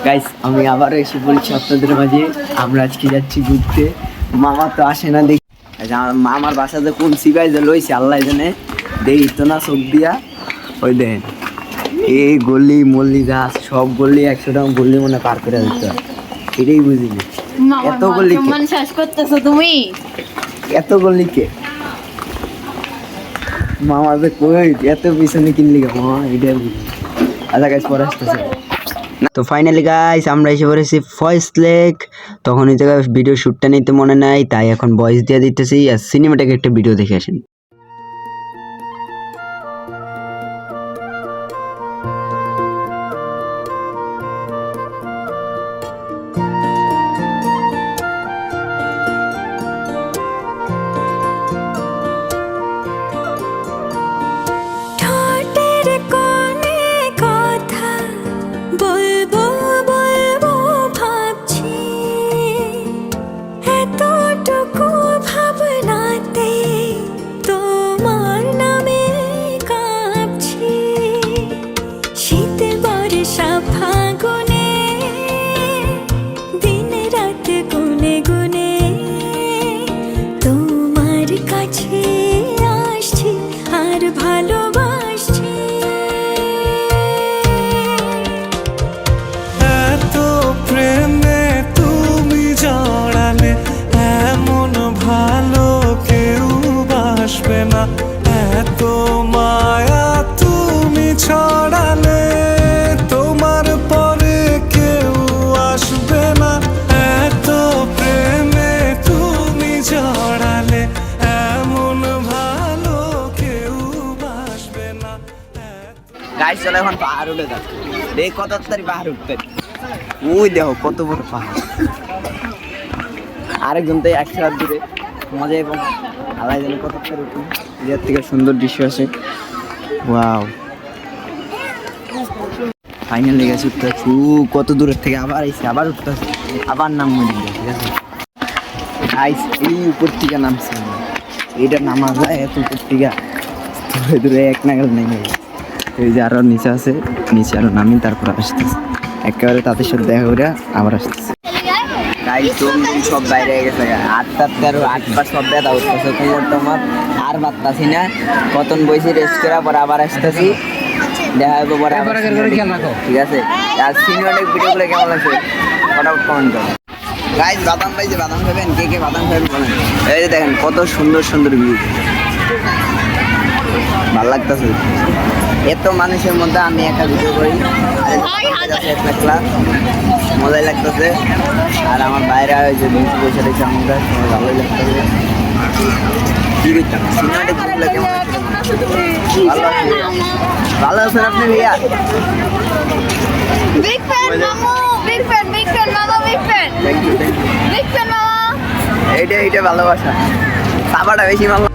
Guys আমি আবারও এসে বলছি আপনাদের মাঝে। আমরা আজকে যাচ্ছি ঘুরতে। মামা তো আসে না দেখি, মামার বাসাতে কোন সিবাই যে লইছে আল্লাহ জানে, দেখি তো না চোখ দিয়া। ওই দেখেন এই গল্লি মল্লি যা সব গল্লি 100 টাকা গল্লি মনে পার করে দিতে হয়, এটাই বুঝিনি। এত গল্লি শেষ করতেছো তুমি, এত গল্লি কে মামা যে কই এত পিছনে কিনলি মামা, এটাই বুঝি। আচ্ছা গাইস পরে আসতেছে। তো ফাইনালি গাইস আমরা এসে পড়েছি ফয়েজ লেক। তখন এই জায়গায় ভিডিও শ্যুটটা নিতে মনে নাই, তাই এখন ভয়েস দিয়ে দিতেছি। আর সিনেমাটিক একটা ভিডিও দেখে আসেন। এত মায়া তুমি ছড়ালে তোমার পরে কেউ আসবে না, এত প্রেমে তুমি জড়ালে এমন ভালো কেউ বাসবে না। গাইস চলো এখন পাহাড় উঠে যাচ্ছে। দেখ কত তাড়াতাড়ি পাহাড় উঠতে, ওই দেখো কত বড় পাহাড়। আরেকজন তো 100 হাত দূরে মজা এবং আলাই জানে কত তাড়াতাড়ি উঠে। এর থেকে সুন্দর দৃশ্য আছে। ওয়াও ফাইনালি গেছে উঠতে, কত দূরের থেকে আবার এসে আবার উঠতে, আবার নাম মনে ঠিক আছে গাইস। এই উপর থেকে নামছে, এটা নামা যায় এত উপর থেকে দূরে দূরে এক নাগাল নেমে। এই যে আরো নিচে আছে, নিচে আরো নামি তারপর আসতেছে একেবারে তাদের সাথে দেখা করে আবার আসতেছে। সব বাইরে গেছে 8বার সব ব্যথা উঠতেছে, কোমর টমর আর বাড়তাছি না। কতন বইছি রেস্ট করা পরে আবার আসতেছি, দেখা হবে পরে ঠিক আছে। আর সিনেমাটিক ভিডিওগুলো কেমন লাগছে ফটাফট কমেন্ট করো গাইস। বাদাম পাইছে, বাদাম খাবেন, কে কে বাদাম খাবেন বলেন। এই যে দেখেন কত সুন্দর সুন্দর ভিউ, ভালো লাগতেছে। এত মানুষের মধ্যে আমি একটা ভিডিও করি, মজাই লাগতেছে। আর আমার বাইরে যে বসে বসে দেখছি আমরা সবাই ভালোই লাগতেছে। কি করতাম সিনেমাটিক ভিডিওগুলো কেমন ভালো আছে, ভালো আছেন আপনি ভাইয়া? বিগ ফ্যান মামু, বিগ ফ্যান, বিগ ফ্যান মামা, big fan, thank you big fan মামা। এইটা ভালোবাসা, সাবাটা বেশি ভালো।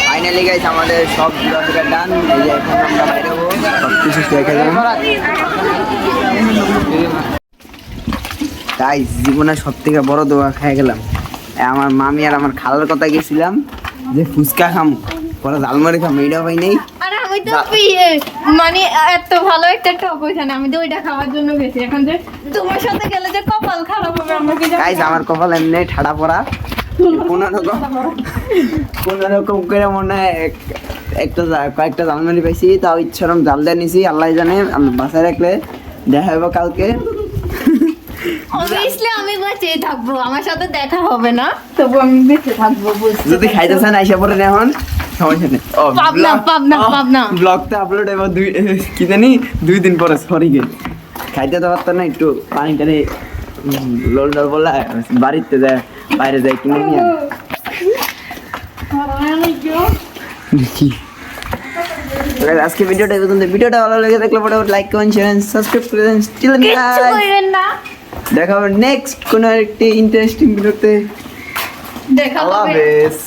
ফাইনালি গাইস আমাদের সব ভিডিওটা ডান। এই যে এখন আমরা বাইরে হবো, সবকিছু দেখে যাবো গাইস। জীবনে সব থেকে বড় দোয়া খেয়ে গেলাম। আমার মামি আর আমার খালার কথা গেছিলাম যে ফুচকা খামো, পরে ঝালমুড়ি খামো, এটাও পাই নেই। আরে আমি তো মানে এত ভালো একটা টপ ওইখানে, আমি তো ওইটা খাওয়ার জন্য গেছি। এখন যে তোমার সাথে গেলে যে কপাল খারাপ হবে আমরা কি জানি। গাইস আমার কপাল এমনি ঠাড়া পড়া, কোনোরকম করে মনে হয় কয়েকটা ঝালমুড়ি পাইছি, তাও ইচ্ছারম জাল দিয়ে নিছি। আল্লাহ জানে বাসায় রাখলে দেখা হবে কালকে। অবভিয়াসলি আমি বেঁচে থাকবো, আমার সাথে দেখা হবে না, তবু আমি বেঁচে থাকবো। যদি খাইতেছেন আইসা পরে এখন সমস্যা নেই। পাবনা ব্লগটা আপলোড এবার কি জানি 2 দিন পরে। সরি গে খাইতে তো পারতাম না, একটু পানি টানি লোল বললা বাড়িতে যায় বাইরে যায় কিনে নিয়ে দেখি। আজকে ভিডিওটা ভালো লেগে থাকলে ফটাফট লাইক কমেন্ট শেয়ার সাবস্ক্রাইব করে দেন। দেখা হবে নেক্সট কোনো একটি ইন্টারেস্টিং ভিডিওতে। দেখা আল্লাহ হবে হাফেজ।